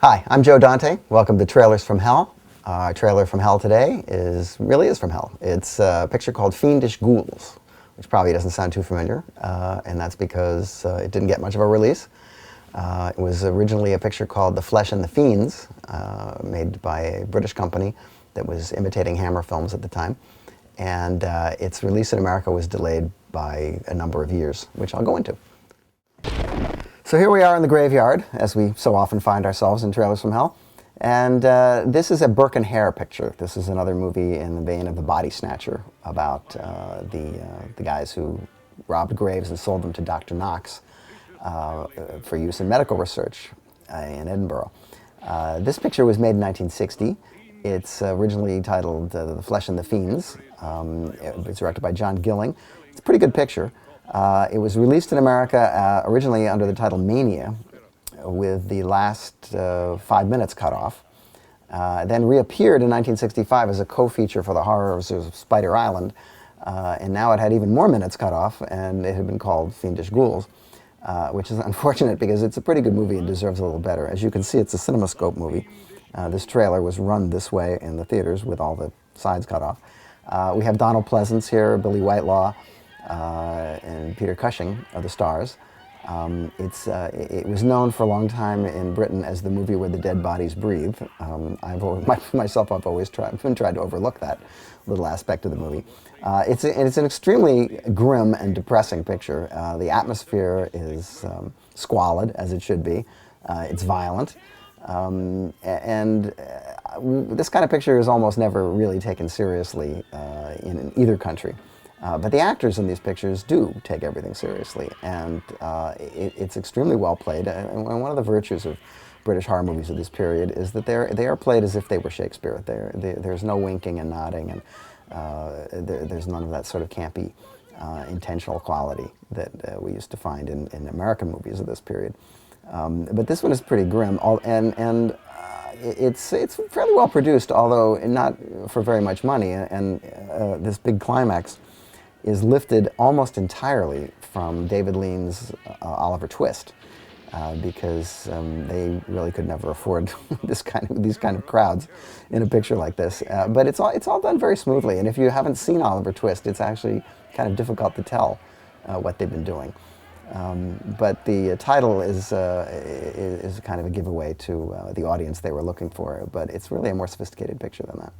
Hi, I'm Joe Dante. Welcome to Trailers from Hell. Our trailer from hell today really is from hell. It's a picture called Fiendish Ghouls, which probably doesn't sound too familiar, and that's because it didn't get much of a release. It was originally a picture called The Flesh and the Fiends, made by a British company that was imitating Hammer Films at the time. And its release in America was delayed by a number of years, which I'll go into. So here we are in the graveyard, as we so often find ourselves in Trailers from Hell. And this is a Burke and Hare picture. This is another movie in the vein of the Body Snatcher, about the guys who robbed graves and sold them to Dr. Knox for use in medical research in Edinburgh. This picture was made in 1960. It's originally titled The Flesh and the Fiends. It's directed by John Gilling. It's a pretty good picture. It was released in America originally under the title Mania, with the last 5 minutes cut off. Then reappeared in 1965 as a co-feature for the horrors of Spider Island, and now it had even more minutes cut off, and it had been called Fiendish Ghouls, which is unfortunate because it's a pretty good movie and deserves a little better. As you can see, it's a CinemaScope movie. This trailer was run this way in the theaters with all the sides cut off. We have Donald Pleasence here, Billy Whitelaw, and Peter Cushing are the stars. It was known for a long time in Britain as the movie where the dead bodies breathe. I've always tried to overlook that little aspect of the movie. It's an extremely grim and depressing picture. The atmosphere is squalid, as it should be. It's violent. This kind of picture is almost never really taken seriously in either country. But the actors in these pictures do take everything seriously, and it's extremely well played. And one of the virtues of British horror movies of this period is that they are played as if they were Shakespeare. There's no winking and nodding, and there's none of that sort of campy, intentional quality that we used to find in American movies of this period. But this one is pretty grim, and it's fairly well produced, although not for very much money. And this big climax is lifted almost entirely from David Lean's Oliver Twist, because they really could never afford these kind of crowds in a picture like this. But it's all done very smoothly, and if you haven't seen Oliver Twist, it's actually kind of difficult to tell what they've been doing. But the title is kind of a giveaway to the audience they were looking for, but it's really a more sophisticated picture than that.